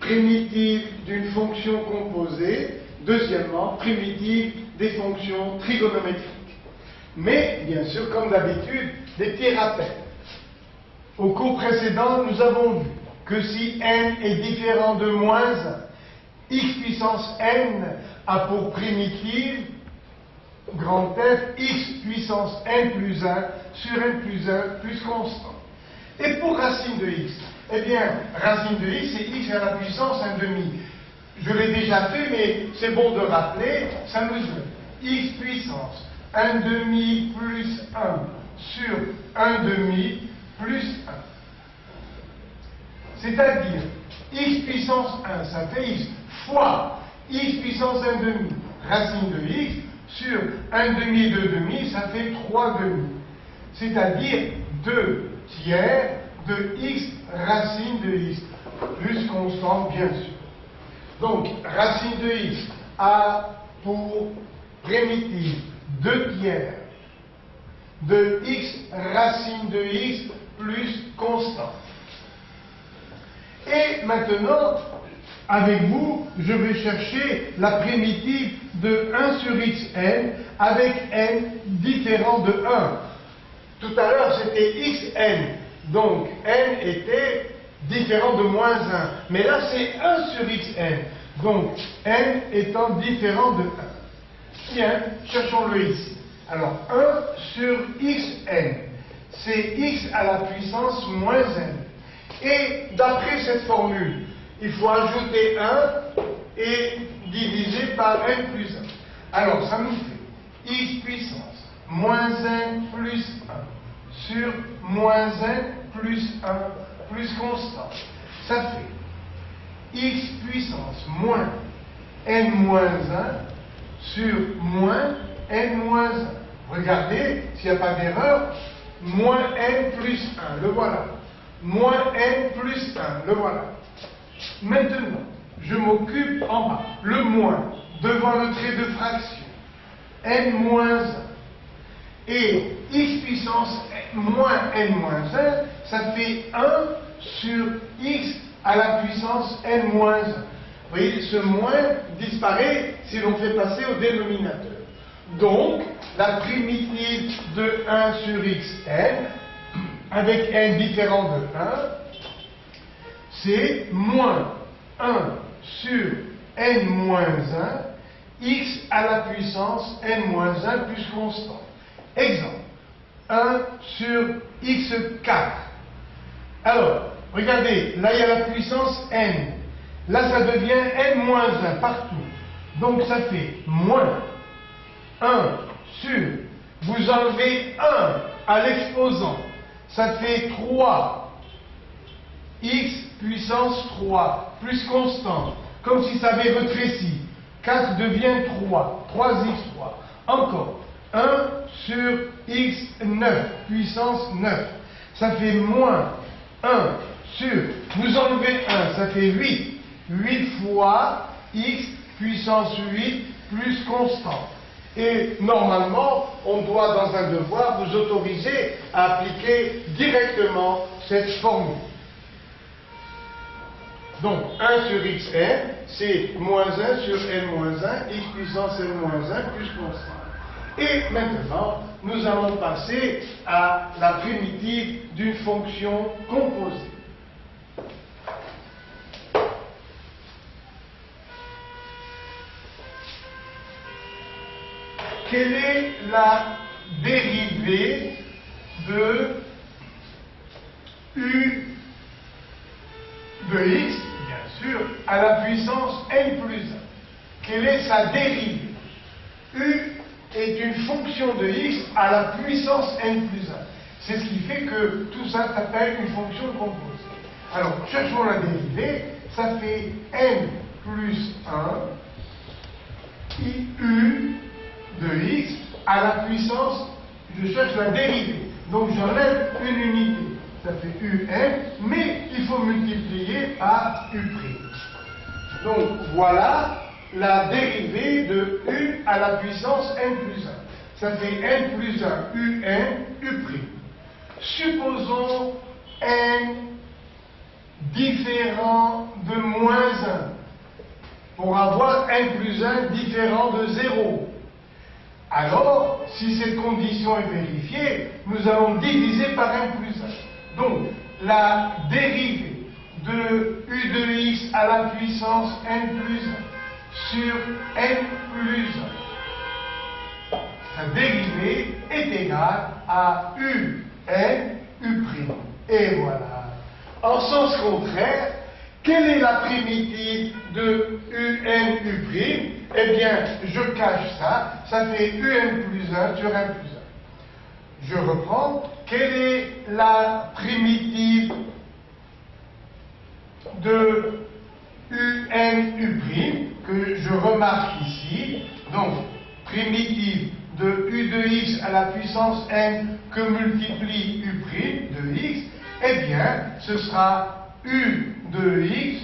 primitive d'une fonction composée. Deuxièmement, primitive des fonctions trigonométriques. Mais, bien sûr, comme d'habitude, des petits rappels. Au cours précédent, nous avons vu que si n est différent de moins 1, x puissance n a pour primitive, grand F, x puissance n plus 1 sur n plus 1 plus constant. Et pour racine de x, eh bien, racine de x, c'est x à la puissance 1 demi. Je l'ai déjà fait, mais c'est bon de rappeler, ça nous donne x puissance 1 demi plus 1 sur 1 demi plus 1. C'est-à-dire, x puissance 1, ça fait x fois x puissance 1 demi, racine de x, sur 1 demi et 2 demi, ça fait 3 demi. C'est-à-dire 2 tiers de x racine de x, plus constante bien sûr. Donc, racine de x a pour primitive 2 tiers de x racine de x plus constante. Et maintenant, avec vous, je vais chercher la primitive de 1 sur xn avec n différent de 1. Tout à l'heure, c'était xn, donc n était différent de moins 1. Mais là, c'est 1 sur xn, donc n étant différent de 1. Bien, cherchons-le ici. Alors, 1 sur xn, c'est x à la puissance moins n. Et d'après cette formule, il faut ajouter 1 et diviser par n plus 1. Alors, ça nous fait x puissance moins n plus 1 sur moins n plus 1 plus constant. Ça fait x puissance moins n moins 1 sur moins n moins 1. Regardez, s'il n'y a pas d'erreur, moins n plus 1, le voilà. Moins n plus 1, le voilà. Maintenant, je m'occupe en bas, le moins, devant le trait de fraction, n moins 1. Et x puissance moins n moins 1, ça fait 1 sur x à la puissance n moins 1. Vous voyez, ce moins disparaît si l'on fait passer au dénominateur. Donc, la primitive de 1 sur xn, avec n différent de 1, c'est moins 1 sur n moins 1, x à la puissance n moins 1 plus constant. Exemple, 1 sur x4. Alors, regardez, là il y a la puissance n. Là ça devient n moins 1 partout. Donc ça fait moins 1 sur, vous enlevez 1 à l'exposant, ça fait 3 x puissance 3 plus constant, comme si ça avait rétréci. 4 devient 3, 3x3. Encore 1 sur x9 puissance 9, ça fait moins 1 sur, vous enlevez 1, ça fait 8, 8 fois x puissance 8 plus constant. Et normalement, on doit dans un devoir vous autoriser à appliquer directement cette formule. Donc 1 sur xn, c'est moins 1 sur n moins 1, x puissance n moins 1 plus constant. Et maintenant, nous allons passer à la primitive d'une fonction composée. Quelle est la dérivée de u de x, bien sûr, à la puissance n plus 1? Quelle est sa dérivée? U est une fonction de x à la puissance n plus 1. C'est ce qui fait que tout ça s'appelle une fonction composée. Alors, cherchons la dérivée. Ça fait n plus 1 u de x à la puissance, je cherche la dérivée. Donc j'enlève une unité. Ça fait un, mais il faut multiplier par u'. Donc voilà la dérivée de u à la puissance n plus 1. Ça fait n plus 1 un, u'. Supposons n différent de moins 1 pour avoir n plus 1 différent de 0. Alors, si cette condition est vérifiée, nous allons diviser par n plus 1. Donc, la dérivée de u de x à la puissance n plus 1 sur n plus 1, sa dérivée est égale à u n u'. Et voilà. En sens contraire, quelle est la primitive de un u'? Eh bien, je cache ça, ça fait un plus 1 sur 1 plus 1. Je reprends, quelle est la primitive de un u' que je remarque ici? Donc, primitive de u de x à la puissance n que multiplie u' de x, eh bien, ce sera u de x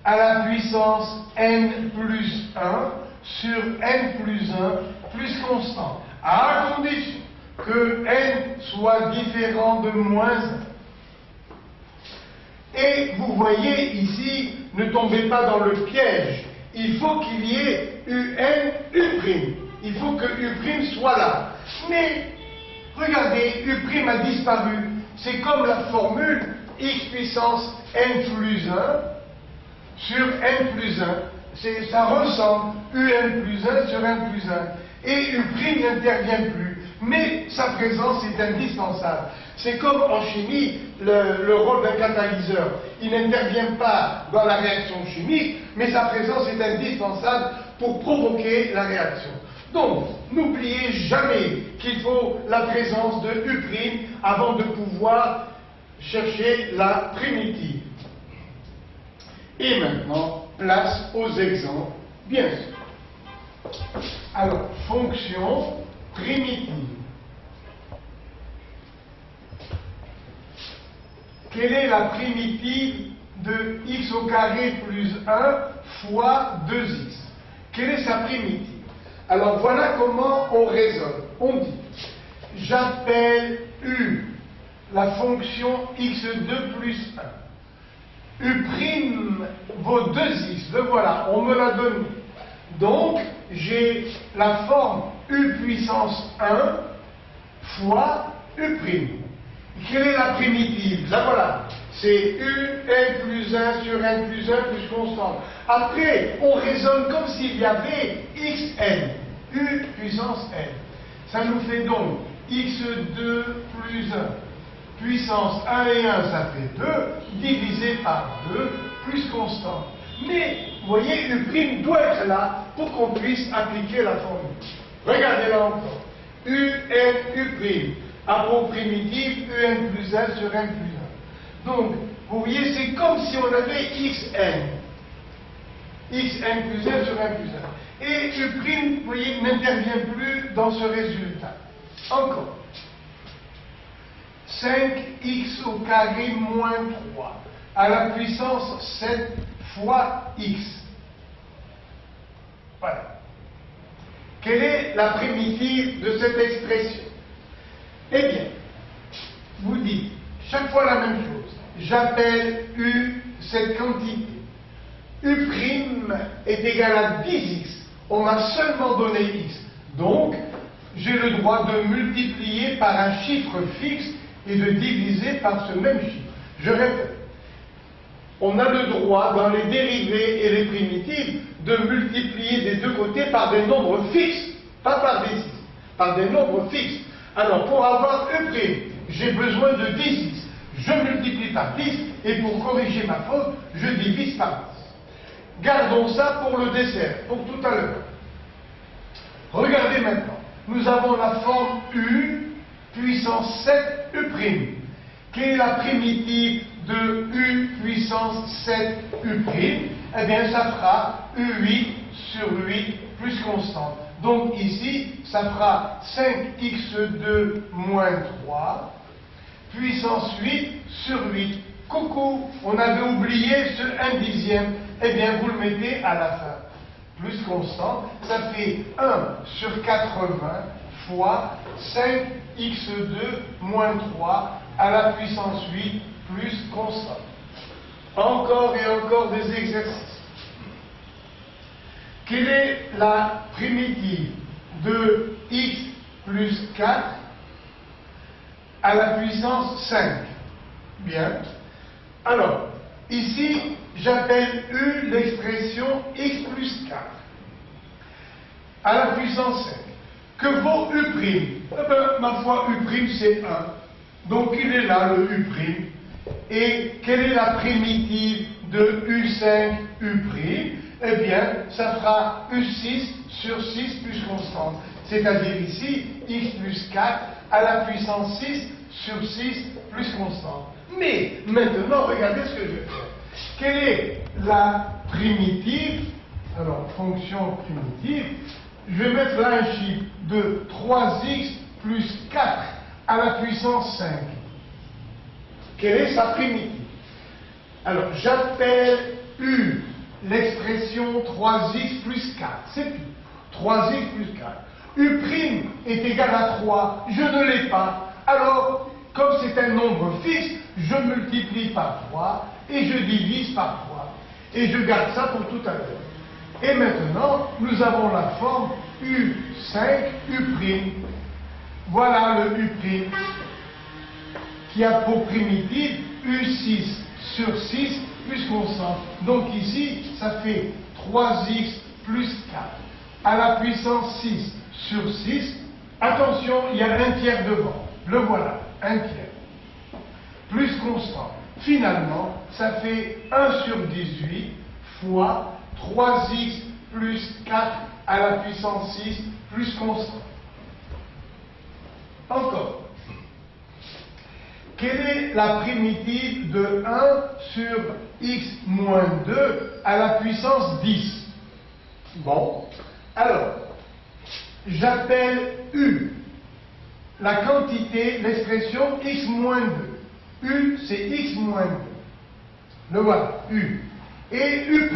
à la puissance n plus 1 sur n plus 1 plus constant, à condition que n soit différent de moins 1. Et vous voyez ici, ne tombez pas dans le piège, il faut qu'il y ait un u'. Il faut que u' soit là. Mais, regardez, u' a disparu. C'est comme la formule x puissance n plus 1 sur n plus 1. Ça ressemble un plus 1 sur n plus 1. Et u' n'intervient plus. Mais sa présence est indispensable. C'est comme en chimie, le rôle d'un catalyseur. Il n'intervient pas dans la réaction chimique, mais sa présence est indispensable pour provoquer la réaction. Donc, n'oubliez jamais qu'il faut la présence de u' avant de pouvoir chercher la primitive. Et maintenant, place aux exemples, bien sûr. Alors, fonction primitive. Quelle est la primitive de x au carré plus 1 fois 2x? Quelle est sa primitive? Alors voilà comment on raisonne. On dit, j'appelle u la fonction x2 plus 1. U' vaut 2x, le voilà, on me l'a donné. Donc, j'ai la forme u puissance 1 fois u'. Quelle est la primitive? La voilà. C'est u n plus 1 sur n plus 1 plus constante. Après, on raisonne comme s'il y avait xn, u puissance n. Ça nous fait donc x2 plus 1 puissance 1 et 1, ça fait 2, divisé par 2, plus constante. Mais, vous voyez, u' doit être là pour qu'on puisse appliquer la formule. Regardez là encore. u n u' a pour primitive un plus 1 sur n plus 1. Donc, vous voyez, c'est comme si on avait xn. xn plus 1 sur n plus 1. Et u', vous voyez, n'intervient plus dans ce résultat. Encore. 5x au carré moins 3 à la puissance 7 fois x. Voilà. Quelle est la primitive de cette expression? Eh bien, vous dites chaque fois la même chose. J'appelle u cette quantité. U' est égal à 10x. On m'a seulement donné x. Donc, j'ai le droit de multiplier par un chiffre fixe et de diviser par ce même chiffre. Je répète. On a le droit, dans les dérivés et les primitives, de multiplier des deux côtés par des nombres fixes, pas par des x, par des nombres fixes. Alors, pour avoir u', j'ai besoin de 10x. Je multiplie par 10, et pour corriger ma faute, je divise par 10. Gardons ça pour le dessert, pour tout à l'heure. Regardez maintenant. Nous avons la forme u puissance 7 u'. Quelle est la primitive de u puissance 7 u'? Eh bien, ça fera u8 sur 8 plus constante. Donc ici, ça fera 5x2 moins 3, puissance 8 sur 8. Coucou, on avait oublié ce 1 dixième. Eh bien, vous le mettez à la fin. Plus constant, ça fait 1 sur 80 fois 5x2 moins 3 à la puissance 8 plus constante. encore et encore des exercices. Quelle est la primitive de x plus 4 à la puissance 5? Bien. Alors, ici, j'appelle U l'expression x plus 4 à la puissance 5. Que vaut U'? Eh bien, ma foi, U' c'est 1. Donc, il est là, le U'. Et quelle est la primitive de U5, U'? Eh bien, ça fera U6 sur 6 plus constante. C'est-à-dire ici, x plus 4 à la puissance 6 sur 6 plus constante. Mais, maintenant, regardez ce que je vais faire. Quelle est la primitive? Alors, fonction primitive, je vais mettre là un chiffre de 3x plus 4 à la puissance 5. Quelle est sa primitive? Alors, j'appelle U l'expression 3x plus 4. C'est tout. 3x plus 4. U' est égal à 3. Je ne l'ai pas. Alors, comme c'est un nombre fixe, je multiplie par 3 et je divise par 3. Et je garde ça pour tout à l'heure. Et maintenant, nous avons la forme U5, U'. Voilà le U' qui a pour primitive U6 sur 6 plus constante. Donc ici, ça fait 3x plus 4 à la puissance 6 sur 6. Attention, il y a un tiers devant. Le voilà, un tiers. Plus constant. Finalement, ça fait 1 sur 18 fois 3x plus 4 à la puissance 6 plus constant. Encore. Quelle est la primitive de 1 sur x moins 2 à la puissance 10? Bon, alors, j'appelle U la quantité, l'expression x moins 2. U, c'est x moins 2. Le voilà, U. Et U',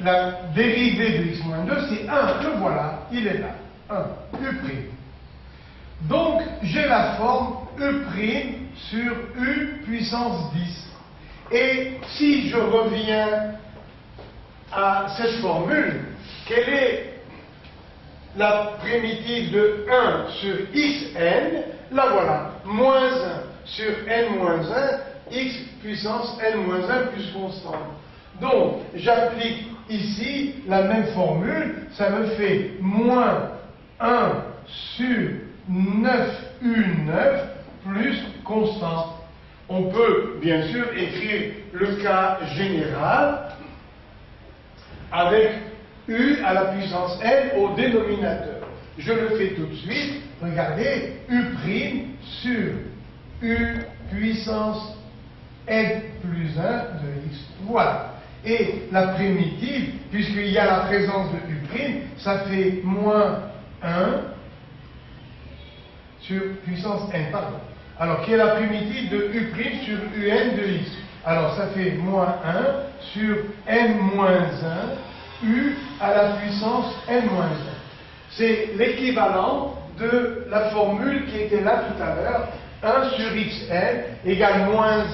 la dérivée de x moins 2, c'est 1. Le voilà, il est là. 1, U'. Donc, j'ai la forme E' sur U puissance 10. Et si je reviens à cette formule, quelle est la primitive de 1 sur xn? La voilà, moins 1 sur n moins 1, x puissance n moins 1 plus constante. Donc, j'applique ici la même formule, ça me fait moins 1 sur 9U9 plus constante. On peut bien sûr écrire le cas général avec U à la puissance n au dénominateur. Je le fais tout de suite. Regardez, U' sur U puissance n plus 1 de x. Voilà. Et la primitive, puisqu'il y a la présence de U', ça fait moins 1 sur puissance n, pardon. Alors, qui est la primitive de U' sur Un de x? Alors, ça fait moins 1 sur n moins 1, U à la puissance n moins 1. C'est l'équivalent de la formule qui était là tout à l'heure, 1 sur xn égale moins 1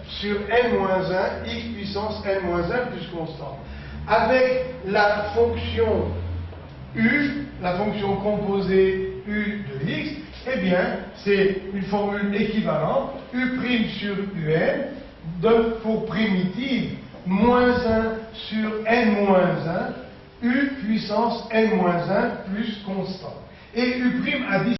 sur n moins 1, x puissance n moins 1 plus constante. Avec la fonction u, la fonction composée u de x, eh bien, c'est une formule équivalente, U' sur Un, donne pour primitive moins 1 sur n moins 1, U puissance n moins 1 plus constant. Et U' a dit